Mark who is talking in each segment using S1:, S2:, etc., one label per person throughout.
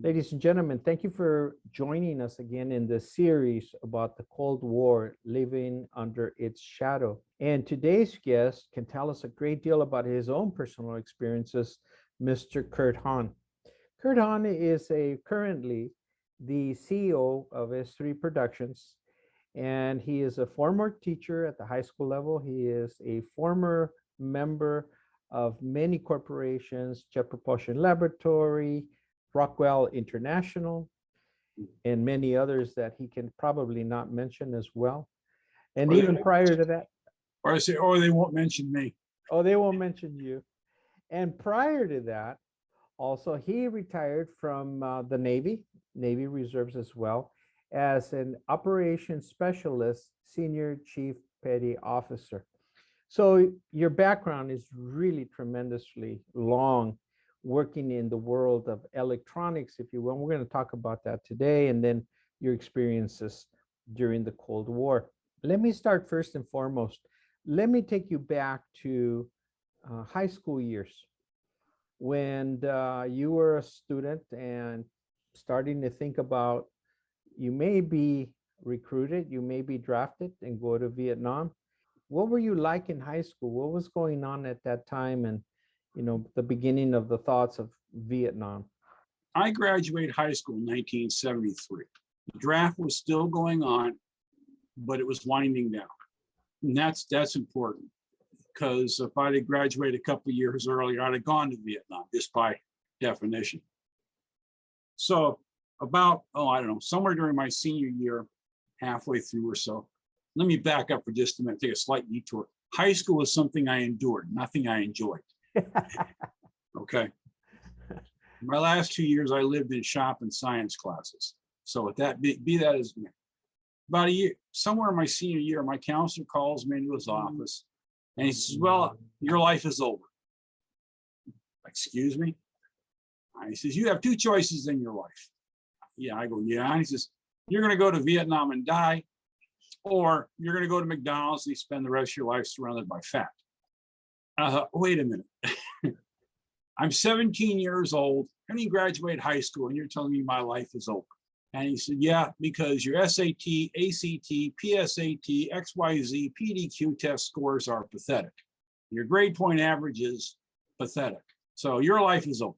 S1: Ladies and gentlemen, thank you for joining us again in this series about the Cold War, living under its shadow. And today's guest can tell us a great deal about his own personal experiences, Mr. Curt Hahn. Curt Hahn is currently the CEO of S3 Productions, and he is a former teacher at the high school level. He is a former member of many corporations, Jet Propulsion Laboratory, Rockwell International, and many others that he can probably not mention as well. And
S2: Or they
S1: even
S2: won't
S1: prior to
S2: mention-
S1: that,
S2: Or I say, or they won't mention me.
S1: oh, they won't mention you. And prior to that, also, he retired from the Navy Reserves as well, as an operations specialist, senior chief petty officer. So your background is really tremendously long, working in the world of electronics, if you will. We're going to talk about that today, and then your experiences during the Cold War. Let me start first and foremost. Let me take you back to high school years when you were a student and starting to think about you may be recruited, you may be drafted and go to Vietnam. What were you like in high school? What was going on at that time, and the beginning of the thoughts of Vietnam?
S2: I graduated high school in 1973. The draft was still going on, but it was winding down. And that's important, because if I'd have graduated a couple of years earlier, I'd have gone to Vietnam, just by definition. So about, I don't know, somewhere during my senior year, halfway through or so, let me back up for just a minute, take a slight detour. High school was something I endured, nothing I enjoyed. Okay. My last 2 years, I lived in shop and science classes. So with that, be that as it may. About a year, somewhere in my senior year, my counselor calls me into his office and he says, well, your life is over. Excuse me? And he says, you have two choices in your life. Yeah, I go, yeah. And he says, you're going to go to Vietnam and die, or you're going to go to McDonald's and you spend the rest of your life surrounded by fat. And I thought, wait a minute. I'm 17 years old. I didn't graduate high school, and you're telling me my life is over. And he said, yeah, because your SAT, ACT, PSAT, XYZ, PDQ test scores are pathetic. Your grade point average is pathetic. So your life is over.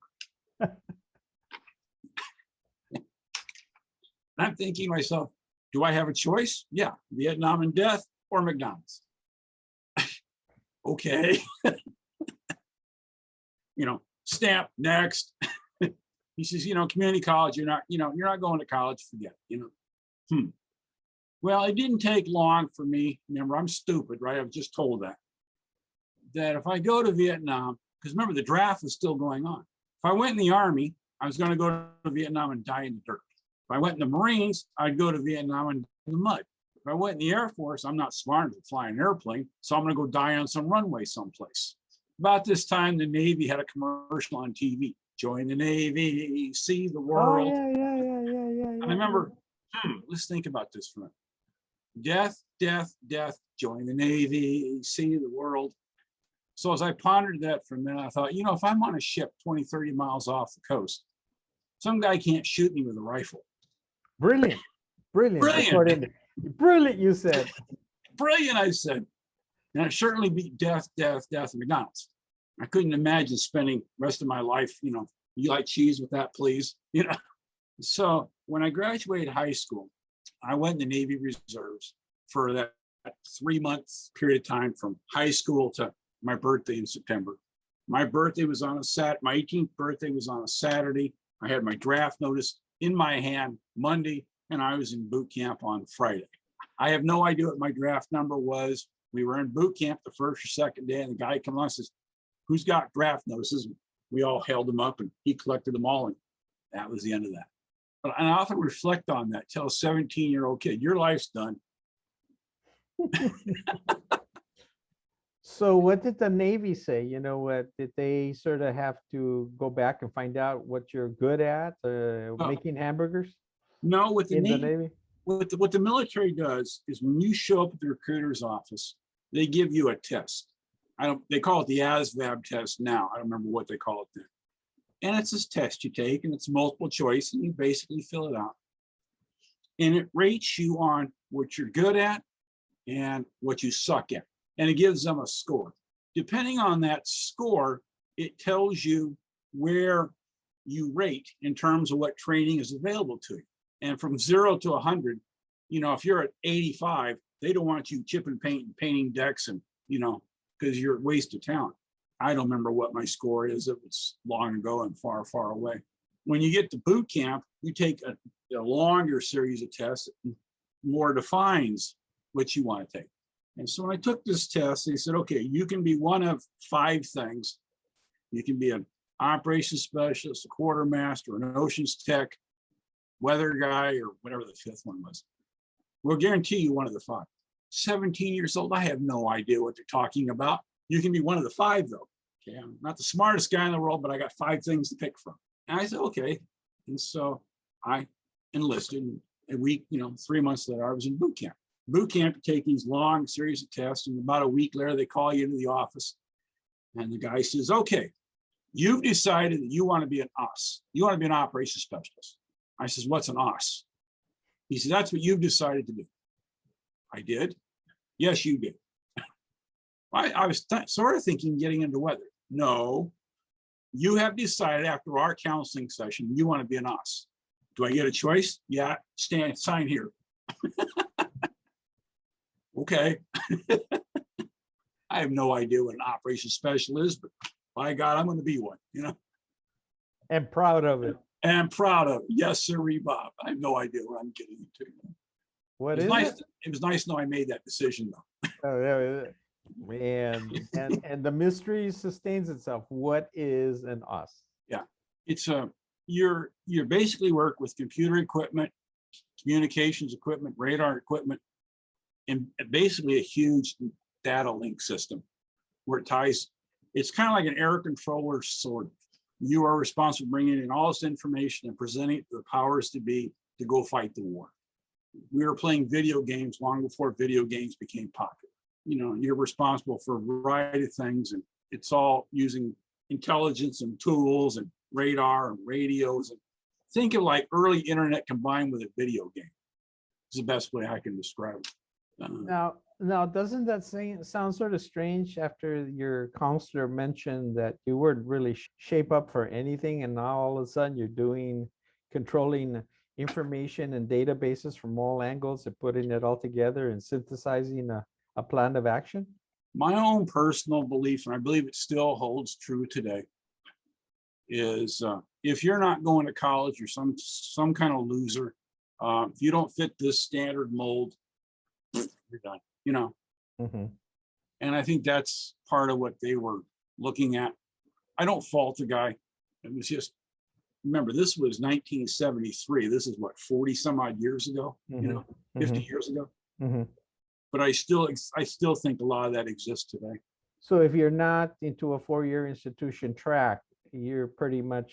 S2: I'm thinking to myself, do I have a choice? Yeah, Vietnam and death or McDonald's. Okay. Stamp, next. He says, community college, you're not going to college, forget it, Well, it didn't take long for me. Remember, I'm stupid, right? I've just told that if I go to Vietnam, because remember, the draft was still going on. If I went in the Army, I was going to go to Vietnam and die in the dirt. If I went in the Marines, I'd go to Vietnam and die in the mud. If I went in the Air Force, I'm not smart enough to fly an airplane, so I'm going to go die on some runway someplace. About this time, the Navy had a commercial on TV. Join the Navy, see the world.
S1: Oh, yeah.
S2: And I remember, let's think about this for a minute. Death, death, death, join the Navy, see the world. So as I pondered that for a minute, I thought, if I'm on a ship 20, 30 miles off the coast, some guy can't shoot me with a rifle.
S1: Brilliant. Brilliant, you said.
S2: Brilliant, I said. And it certainly beat death, death, death, and McDonald's. I couldn't imagine spending the rest of my life, you like cheese with that, please? So when I graduated high school, I went in the Navy Reserves for that 3-month period of time from high school to my birthday in September. My birthday was on my 18th birthday was on a Saturday. I had my draft notice in my hand Monday, and I was in boot camp on Friday. I have no idea what my draft number was. We were in boot camp the first or second day, and the guy comes on and says, who's got draft notices? We all held them up, and he collected them all, and that was the end of that. But I often reflect on that, tell a 17-year-old kid, your life's done.
S1: So what did the Navy say? What did they sort of have to go back and find out what you're good at, making hamburgers?
S2: No, with the
S1: the
S2: Navy,
S1: Navy?
S2: what the military does is when you show up at the recruiter's office, they give you a test. They call it the ASVAB test now. I don't remember what they call it then. And it's this test you take, and it's multiple choice, and you basically fill it out. And it rates you on what you're good at and what you suck at. And it gives them a score. Depending on that score, it tells you where you rate in terms of what training is available to you. And from 0 to 100, you know, if you're at 85, they don't want you chipping paint and painting decks and, you know, because you're a waste of talent. I don't remember what my score is. It was long ago and far, far away. When you get to boot camp, you take a longer series of tests, more defines what you want to take. And so when I took this test, they said, okay, you can be one of 5 things. You can be an operations specialist, a quartermaster, an oceans tech, weather guy, or whatever the 5th one was. We'll guarantee you one of the 5. 17 years old, I have no idea what they're talking about. You can be one of the 5 though. Okay, I'm not the smartest guy in the world, but I got 5 things to pick from. And I said, okay. And so I enlisted. A week, 3 months later, I was in boot camp. Boot camp, you take these long series of tests, and about a week later, they call you into the office. And the guy says, okay, you've decided that you want to be an OS. You want to be an operations specialist. I says, what's an OS? He said, that's what you've decided to do. I did. Yes, you did. I was sort of thinking getting into weather. No, you have decided after our counseling session, you want to be an OS. Do I get a choice? Yeah, sign here. Okay. I have no idea what an operations specialist is, but by God, I'm going to be one,
S1: And proud of it.
S2: And I'm proud of it. Yes, sir, Bob. I have no idea what I'm getting into.
S1: What
S2: it
S1: is
S2: nice,
S1: it?
S2: It was nice to know I made that decision, though.
S1: Oh, yeah, and the mystery sustains itself. What is an OS?
S2: Yeah, it's you're basically work with computer equipment, communications equipment, radar equipment, and basically a huge data link system where it ties. It's kind of like an air controller sort of. You are responsible for bringing in all this information and presenting it to the powers to be to go fight the war. We were playing video games long before video games became popular. You're responsible for a variety of things, and it's all using intelligence and tools and radar and radios. And think of like early internet combined with a video game. It's the best way I can describe it.
S1: Now, doesn't that sound sort of strange after your counselor mentioned that you weren't really shape up for anything, and now all of a sudden you're controlling information and databases from all angles and putting it all together and synthesizing a plan of action?
S2: My own personal belief, and I believe it still holds true today, is if you're not going to college, you're some kind of loser. If you don't fit this standard mold, you're done.
S1: Mm-hmm.
S2: And I think that's part of what they were looking at. I don't fault the guy. It was just, remember, this was 1973. This is what, 40 some odd years ago, 50 years ago.
S1: Mm-hmm.
S2: But I still think a lot of that exists today.
S1: So if you're not into a 4-year institution track, you're pretty much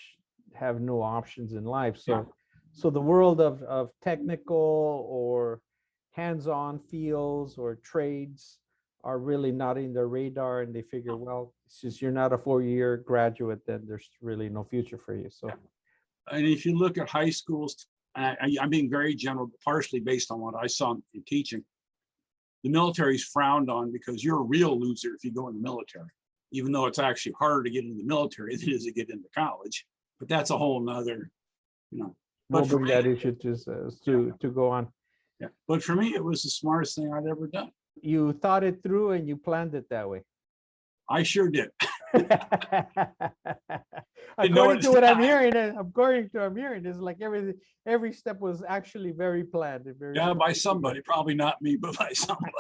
S1: have no options in life. So the world of technical or hands-on fields or trades are really not in their radar, and they figure, well, since you're not a 4-year graduate, then there's really no future for you. So,
S2: and if you look at high schools, I'm being very general, partially based on what I saw in teaching. The military is frowned on because you're a real loser if you go in the military, even though it's actually harder to get into the military than it is to get into college. But that's a whole nother,
S1: we'll bring that issue to go on.
S2: Yeah, but for me, it was the smartest thing I'd ever done.
S1: You thought it through and you planned it that way.
S2: I sure did.
S1: According to what I'm hearing, it's like every step was actually very planned.
S2: By somebody, probably not me, but by somebody.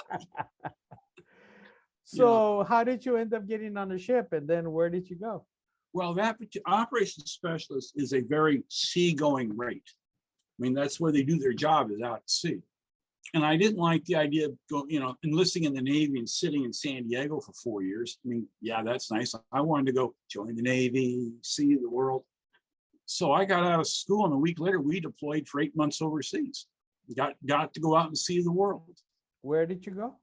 S1: So how did you end up getting on the ship, and then where did you go?
S2: Well, that operations specialist is a very seagoing rate. I mean, that's where they do their job, is out at sea. And I didn't like the idea of enlisting in the Navy and sitting in San Diego for 4 years. I mean, yeah, that's nice. I wanted to go join the Navy, see the world. So I got out of school, and a week later, we deployed for 8 months overseas. Got to go out and see the world.
S1: Where did you go?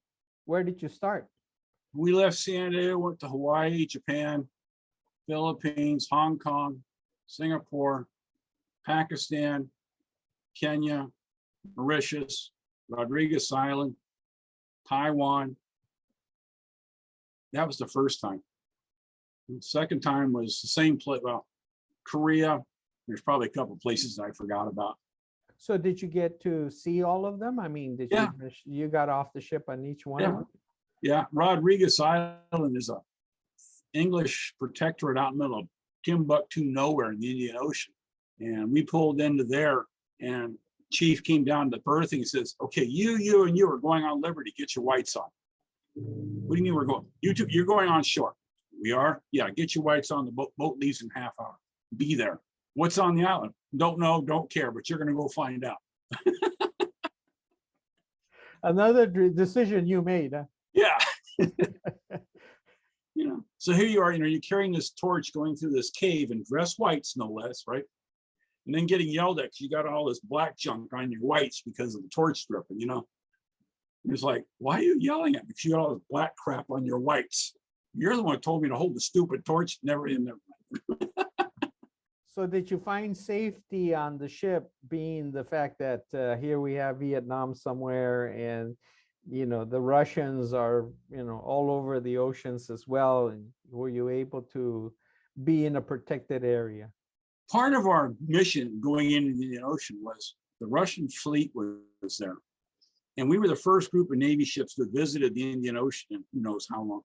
S1: Where did you start?
S2: We left San Diego, went to Hawaii, Japan, Philippines, Hong Kong, Singapore, Pakistan, Kenya, Mauritius, Rodriguez Island, Taiwan. That was the first time. The second time was the same place. Well, Korea. There's probably a couple of places I forgot about.
S1: So did you get to see all of them? I mean, did
S2: Yeah.
S1: you got off the ship on each one of them?
S2: Yeah, Rodriguez Island is a English protectorate out in the middle of Timbuktu nowhere in the Indian Ocean. And we pulled into there, and Chief came down to berthing and says, okay, you and you are going on liberty. Get your whites on. What do you mean we're going? You two, you're going on shore. We are? Yeah, get your whites on. The boat leaves in half hour. Be there. What's on the island? Don't know, don't care, but you're going to go find out.
S1: Another decision you made, huh?
S2: Yeah. So here you are, you're carrying this torch going through this cave in dress whites, no less, right? And then getting yelled at because you got all this black junk on your whites because of the torch dripping, It's like, why are you yelling at me? Because you got all this black crap on your whites. You're the one who told me to hold the stupid torch. Never in there.
S1: So did you find safety on the ship, being the fact that here we have Vietnam somewhere, and the Russians are all over the oceans as well? And were you able to be in a protected area?
S2: Part of our mission going into the Indian Ocean was the Russian fleet was there. And we were the first group of Navy ships that visited the Indian Ocean in who knows how long.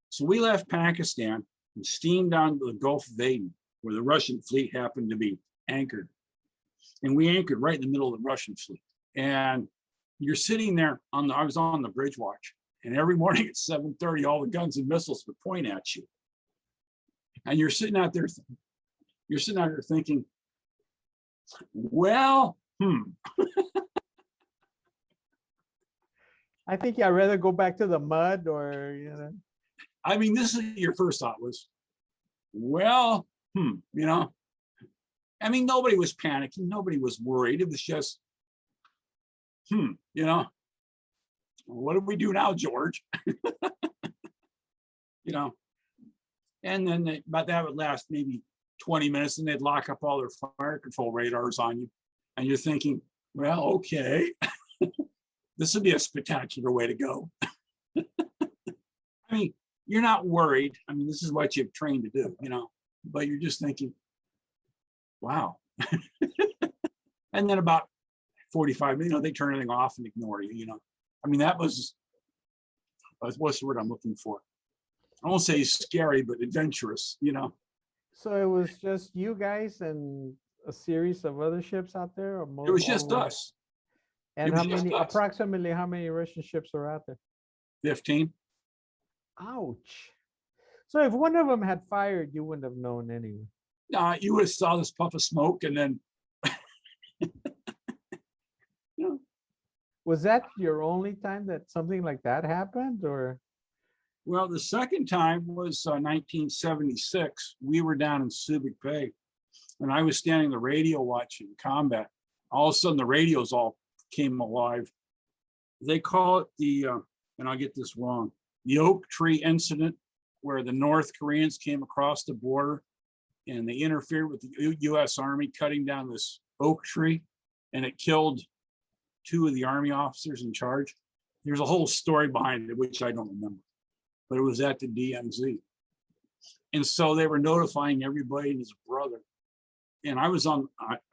S2: So we left Pakistan and steamed down to the Gulf of Aden, where the Russian fleet happened to be anchored. And we anchored right in the middle of the Russian fleet. And you're sitting there I was on the bridge watch, and every morning at 7:30, all the guns and missiles would point at you. And you're sitting out there thinking, well,
S1: I think I'd rather go back to the mud, or
S2: I mean, this is your first thought was, well, I mean, nobody was panicking. Nobody was worried. It was just, what do we do now, George? And then but that would last maybe 20 minutes, and they'd lock up all their fire control radars on you. And you're thinking, well, okay, this would be a spectacular way to go. I mean, you're not worried. I mean, this is what you've trained to do, but you're just thinking, wow. And then about 45 minutes, they turn everything off and ignore you, I mean, that was, what's the word I'm looking for? I won't say scary, but adventurous,
S1: So it was just you guys and a series of other ships out there, or
S2: It was just us.
S1: And approximately how many Russian ships are out there?
S2: 15.
S1: Ouch. So if one of them had fired, you wouldn't have known anyway.
S2: You would have saw this puff of smoke, and then
S1: Was that your only time that something like that happened, or?
S2: Well, the second time was 1976. We were down in Subic Bay, and I was standing the radio watching combat. All of a sudden, the radios all came alive. They call it the, and I'll get this wrong, the Oak Tree Incident, where the North Koreans came across the border and they interfered with the U.S. Army cutting down this oak tree, and it killed 2 of the Army officers in charge. There's a whole story behind it, which I don't remember, but it was at the DMZ. And so they were notifying everybody and his brother. And I was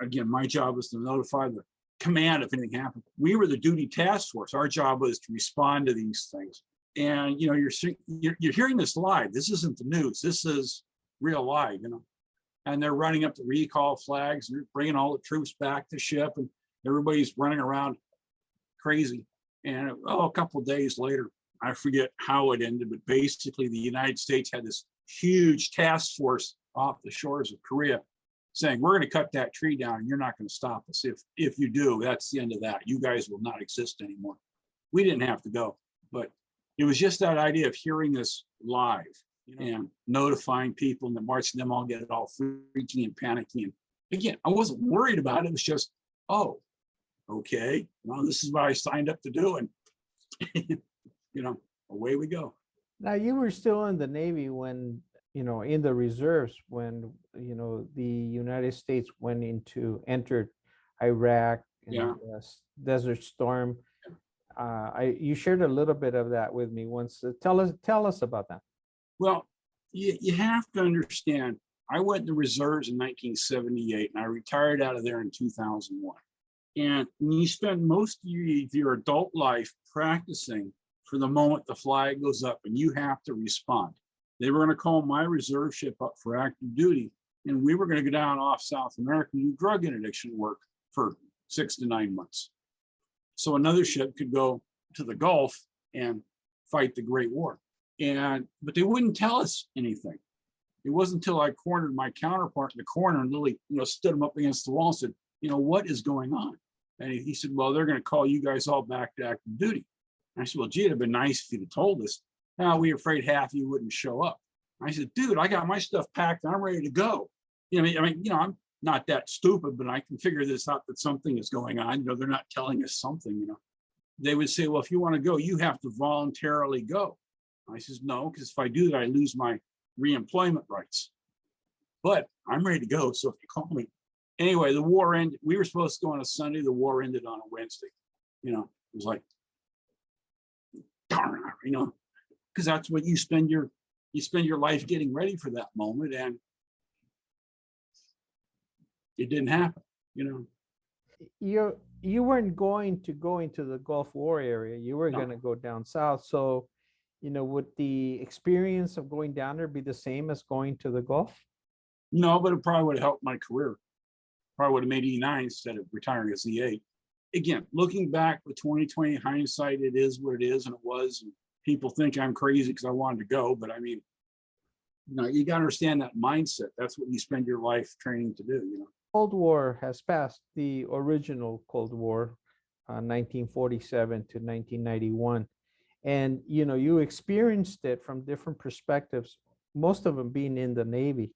S2: again, my job was to notify the command if anything happened. We were the duty task force. Our job was to respond to these things. And you're hearing this live. This isn't the news. This is real live, And they're running up the recall flags, and they're bringing all the troops back to ship, and everybody's running around crazy. And a couple of days later, I forget how it ended, but basically the United States had this huge task force off the shores of Korea saying, we're going to cut that tree down, and you're not going to stop us. If you do, that's the end of that. You guys will not exist anymore. We didn't have to go, but it was just that idea of hearing this live, and notifying people and then marching them all, get it all freaking and panicking. And again, I wasn't worried about it. It was just, oh, okay, well, this is what I signed up to do. And, away we go.
S1: Now, you were still in the Navy when, in the reserves when, the United States entered Iraq
S2: Yeah.
S1: and Desert Storm. You shared a little bit of that with me once. Tell us about that.
S2: Well, you have to understand, I went in the reserves in 1978 and I retired out of there in 2001. And when you spend most of your adult life practicing for the moment the flag goes up and you have to respond. They were going to call my reserve ship up for active duty, and we were going to go down off South America and do drug interdiction work for 6 to 9 months. So another ship could go to the Gulf and fight the Great War. But they wouldn't tell us anything. It wasn't until I cornered my counterpart in the corner and literally, stood him up against the wall and said, what is going on? And he said, well, they're going to call you guys all back to active duty. And I said, well, gee, it'd have been nice if you'd have told us. Now, we were afraid half of you wouldn't show up. I said, dude, I got my stuff packed and I'm ready to go. I'm not that stupid, but I can figure this out, that something is going on. They're not telling us something, They would say, well, if you want to go, you have to voluntarily go. I says, no, because if I do that, I lose my reemployment rights. But I'm ready to go. So if you call me. Anyway, the war ended. We were supposed to go on a Sunday. The war ended on a Wednesday. It was like, darn, because that's what you spend your life getting ready for that moment. And it didn't happen,
S1: You weren't going to go into the Gulf War area. You were
S2: No.
S1: going to go down south. So, would the experience of going down there be the same as going to the Gulf?
S2: No, but it probably would have helped my career. Probably would have made E9 instead of retiring as E8. Again, looking back with 2020 hindsight, it is what it is, and it was. And people think I'm crazy because I wanted to go, but I mean, you got to understand that mindset. That's what you spend your life training to do.
S1: Cold War has passed, the original Cold War, 1947 to 1991. And, you experienced it from different perspectives, most of them being in the Navy.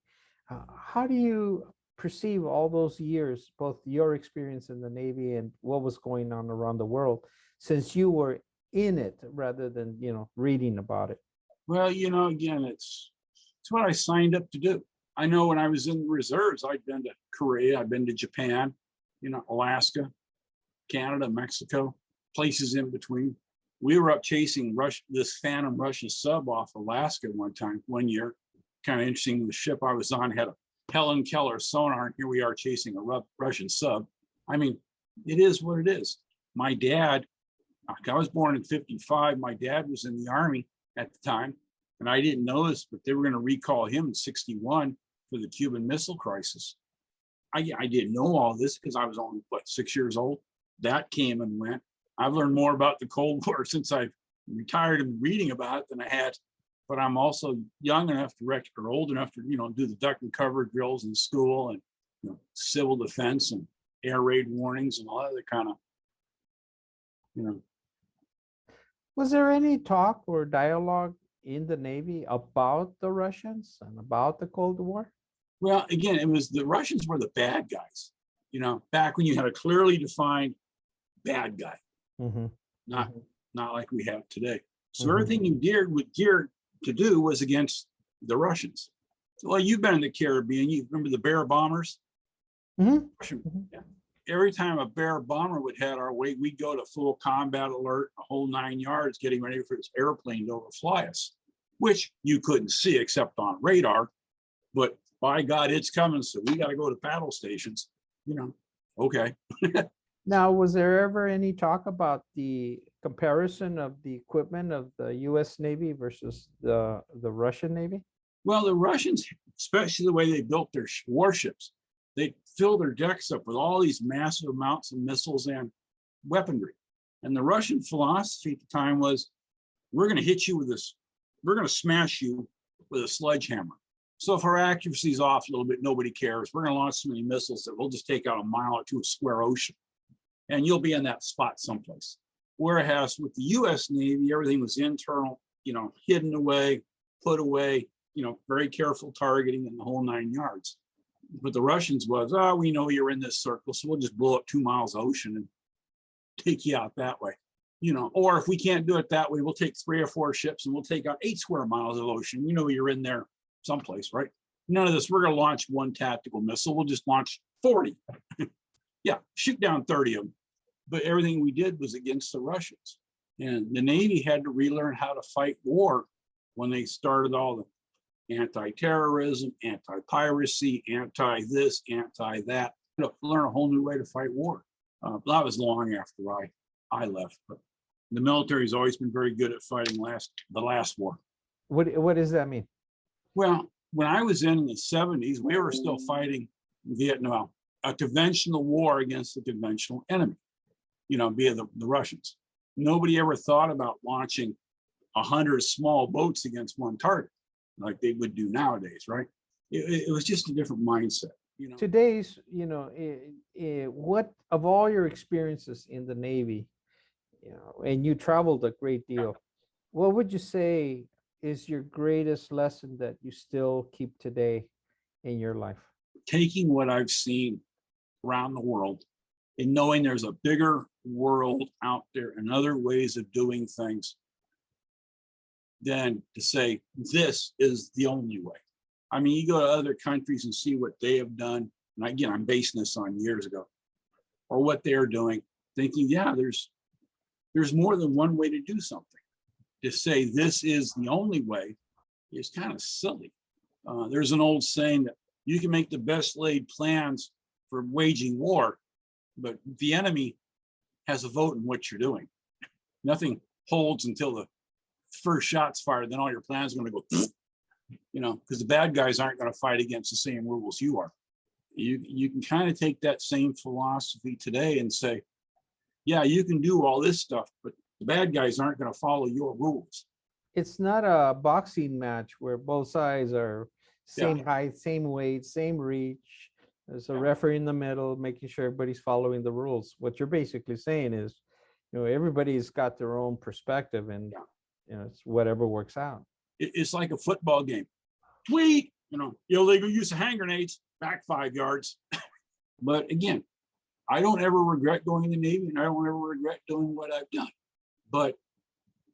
S1: How do you perceive all those years, both your experience in the Navy and what was going on around the world, since you were in it rather than, reading about it?
S2: Well, again, it's what I signed up to do. I know when I was in the reserves, I'd been to Korea, I'd been to Japan, Alaska, Canada, Mexico, places in between. We were up chasing this Phantom Russian sub off Alaska one year. Kind of interesting. The ship I was on had a Helen Keller sonar, and here we are chasing a Russian sub. I mean, it is what it is. My dad, I was born in 55. My dad was in the Army at the time, and I didn't know this, but they were going to recall him in 61 for the Cuban Missile Crisis. I didn't know all this because I was only, 6 years old. That came and went. I've learned more about the Cold War since I've retired and reading about it than I had, but I'm also young enough or old enough to, do the duck and cover drills in school and, civil defense and air raid warnings and all that kind of,
S1: Was there any talk or dialogue in the Navy about the Russians and about the Cold War?
S2: Well, again, it was the Russians were the bad guys, back when you had a clearly defined bad guy, not like we have today. So everything you geared to do was against the Russians. Well, you've been in the Caribbean. You remember the Bear bombers? Yeah. Every time a Bear bomber would head our way, we'd go to full combat alert, a whole 9 yards, getting ready for this airplane to overfly us, which you couldn't see except on radar. But by God, it's coming. So we got to go to battle stations, okay.
S1: Now, was there ever any talk about the comparison of the equipment of the U.S. Navy versus the Russian Navy?
S2: Well, the Russians, especially the way they built their warships, they filled their decks up with all these massive amounts of missiles and weaponry. And the Russian philosophy at the time was, we're going to hit you with this, we're going to smash you with a sledgehammer. So if our accuracy is off a little bit, nobody cares. We're going to launch so many missiles that we'll just take out a mile or two of square ocean. And you'll be in that spot someplace. Whereas with the US Navy, everything was internal, hidden away, put away, very careful targeting in the whole 9 yards. But the Russians was, we know you're in this circle, so we'll just blow up 2 miles of ocean and take you out that way. Or if we can't do it that way, we'll take 3 or 4 ships and we'll take out 8 square miles of ocean. We know you're in there someplace, right? None of this, we're going to launch one tactical missile. We'll just launch 40. Yeah, shoot down 30 of them. But everything we did was against the Russians. And the Navy had to relearn how to fight war when they started all the anti-terrorism, anti-piracy, anti-this, anti-that. Learn a whole new way to fight war. That was long after I left. But the military has always been very good at fighting the last war.
S1: What does that mean?
S2: Well, when I was in the 70s, we were still fighting Vietnam, a conventional war against the conventional enemy, via the Russians. Nobody ever thought about launching 100 small boats against one target like they would do nowadays, right? It was just a different mindset.
S1: Today's, what of all your experiences in the Navy, and you traveled a great deal, what would you say is your greatest lesson that you still keep today in your life?
S2: Taking what I've seen around the world and knowing there's a bigger world out there and other ways of doing things than to say this is the only way. I mean, you go to other countries and see what they have done. And again, I'm basing this on years ago, or what they're doing, thinking, yeah, there's more than one way to do something. To say this is the only way is kind of silly. There's an old saying that you can make the best laid plans for waging war, but the enemy has a vote in what you're doing. Nothing holds until the first shot's fired, then all your plans are going to go, because the bad guys aren't going to fight against the same rules you are. You can kind of take that same philosophy today and say, yeah, you can do all this stuff, but the bad guys aren't going to follow your rules.
S1: It's not a boxing match where both sides are same height, same weight, same reach. There's a referee in the middle, making sure everybody's following the rules. What you're basically saying is, everybody's got their own perspective, and it's whatever works out.
S2: It's like a football game. Tweet, illegal use of hand grenades, back 5 yards. But again, I don't ever regret going in the Navy, and I don't ever regret doing what I've done. But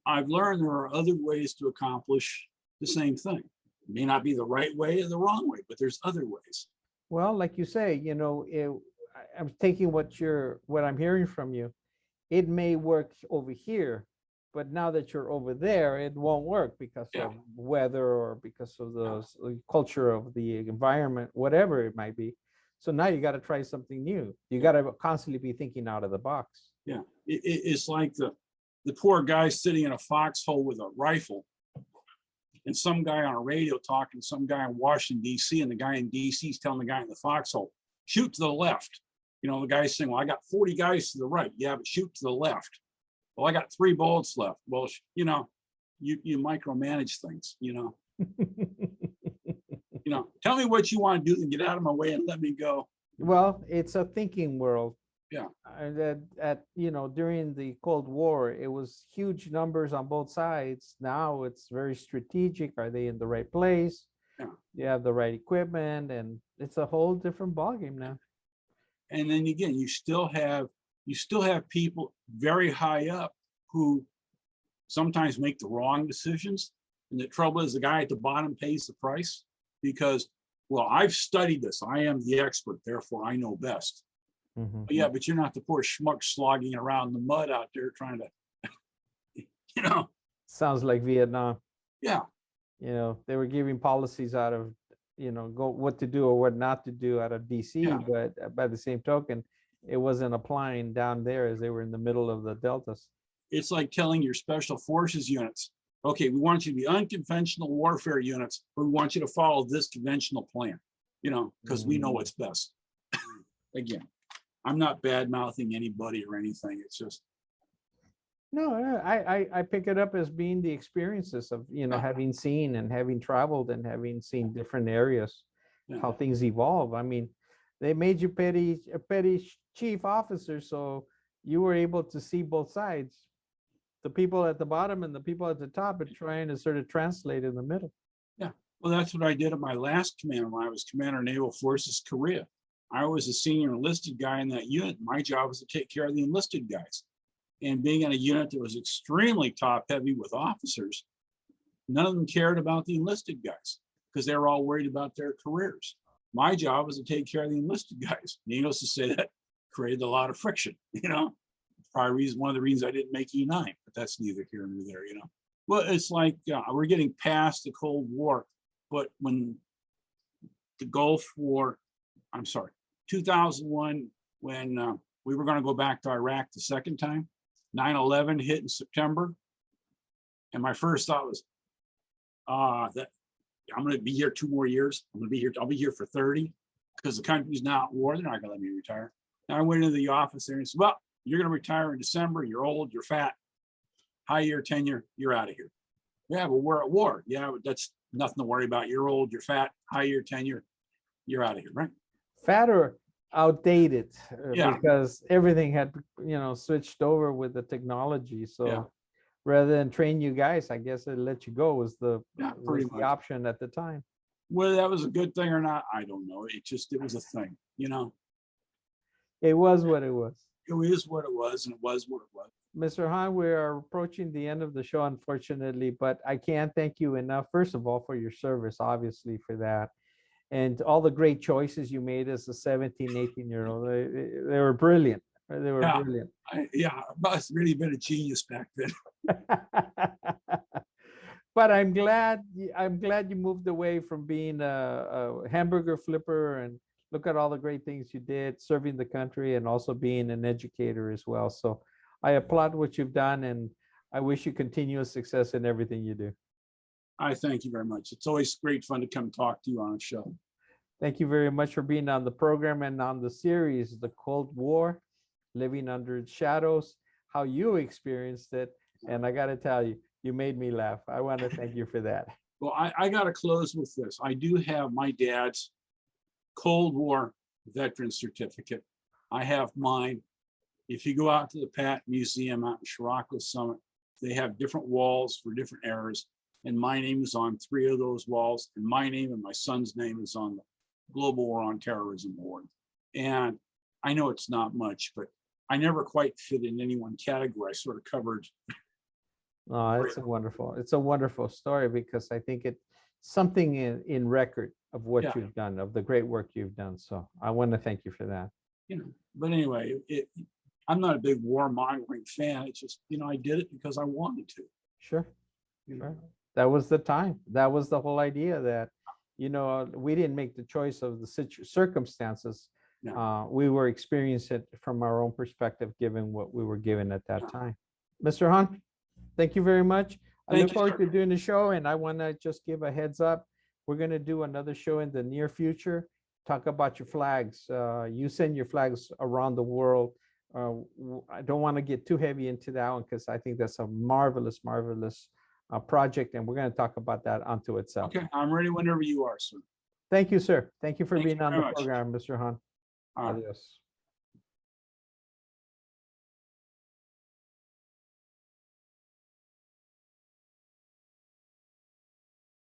S2: I've learned there are other ways to accomplish the same thing. It may not be the right way or the wrong way, but there's other ways.
S1: Well, like you say, I'm taking what I'm hearing from you. It may work over here, but now that you're over there, it won't work because of weather or because of the culture of the environment, whatever it might be. So now you got to try something new. You got to constantly be thinking out of the box.
S2: Yeah, it's like the poor guy sitting in a foxhole with a rifle, and some guy on a radio talking to some guy in Washington, D.C., and the guy in D.C. is telling the guy in the foxhole, shoot to the left. The guy's saying, well, I got 40 guys to the right. Yeah, but shoot to the left. Well, I got 3 bullets left. Well, you micromanage things, tell me what you want to do and get out of my way and let me go.
S1: Well, it's a thinking world.
S2: Yeah.
S1: During the Cold War, it was huge numbers on both sides. Now it's very strategic. Are they in the right place?
S2: Yeah.
S1: You have the right equipment, and it's a whole different ballgame now.
S2: And then again, you still have people very high up who sometimes make the wrong decisions. And the trouble is the guy at the bottom pays the price because, well, I've studied this. I am the expert, therefore I know best.
S1: Mm-hmm.
S2: Yeah, but you're not the poor schmuck slogging around in the mud out there trying to,
S1: Sounds like Vietnam.
S2: Yeah.
S1: They were giving policies out of, what to do or what not to do out of DC, but by the same token, it wasn't applying down there as they were in the middle of the deltas.
S2: It's like telling your special forces units, okay, we want you to be unconventional warfare units, but we want you to follow this conventional plan, because we know what's best. Again, I'm not bad mouthing anybody or anything. It's just.
S1: No, I pick it up as being the experiences of, having seen and having traveled and having seen different areas, how things evolve. I mean, they made you a petty chief officer, so you were able to see both sides, the people at the bottom and the people at the top, and trying to sort of translate in the middle.
S2: Yeah, well, that's what I did at my last command when I was Commander Naval Forces Korea. I was a senior enlisted guy in that unit. My job was to take care of the enlisted guys. And being in a unit that was extremely top heavy with officers, none of them cared about the enlisted guys because they were all worried about their careers. My job was to take care of the enlisted guys. Needless to say, that created a lot of friction, you know. Probably one of the reasons I didn't make E9, but that's neither here nor there, you know. Well, it's like we're getting past the Cold War, but when the Gulf War, I'm sorry, 2001, when we were going to go back to Iraq the second time, 9/11 hit in September. And my first thought was, that I'm going to be here 2 more years. I'll be here for 30 because the country's now at war. They're not going to let me retire. And I went into the office there and said, well, you're going to retire in December. You're old, you're fat, high year tenure, you're out of here. Yeah, but we're at war. Yeah, but that's nothing to worry about. You're old, you're fat, high year tenure, you're out of here, right?
S1: Fat or outdated,
S2: Yeah.
S1: because everything had, switched over with the technology. So
S2: Yeah.
S1: rather than train you guys, I guess they let you go was the
S2: Pretty much.
S1: option at the time.
S2: Whether that was a good thing or not, I don't know. It was a thing, you know.
S1: It was what it was.
S2: It is what it was, and it was what it was.
S1: Mr. Hahn, we are approaching the end of the show, unfortunately, but I can't thank you enough, first of all, for your service, obviously, for that. And all the great choices you made as a 17, 18-year-old. They were brilliant. They were brilliant.
S2: I must have really been a genius back then.
S1: But I'm glad you moved away from being a hamburger flipper, and look at all the great things you did serving the country and also being an educator as well. So I applaud what you've done, and I wish you continuous success in everything you do.
S2: I thank you very much. It's always great fun to come talk to you on a show.
S1: Thank you very much for being on the program and on the series, The Cold War, Living Under Its Shadows, how you experienced it. And I got to tell you, you made me laugh. I want to thank you for that.
S2: Well, I got to close with this. I do have my dad's Cold War veteran certificate. I have mine. If you go out to the Pat Museum out in Shirako Summit, they have different walls for different eras. And my name is on 3 of those walls. And my name and my son's name is on the Global War on Terrorism Award. And I know it's not much, but I never quite fit in any one category. I sort of covered.
S1: Oh, it's a wonderful story, because I think it's something in record of what you've done, of the great work you've done. So I want to thank you for that.
S2: You know, but anyway, I'm not a big warmongering fan. It's just, I did it because I wanted to.
S1: Sure. Sure. That was the time. That was the whole idea, that, we didn't make the choice of the circumstances.
S2: No.
S1: We were experiencing it from our own perspective, given what we were given at that time. Mr. Hahn, thank you very much. I look forward to doing the show, and I want to just give a heads up. We're going to do another show in the near future. Talk about your flags. You send your flags around the world. I don't want to get too heavy into that one, because I think that's a marvelous, marvelous project, and we're going to talk about that unto itself.
S2: Okay, I'm ready whenever you are, sir.
S1: Thank you, sir. Thank you for being on the program, Mr. Hahn.
S2: All right.
S1: Adios.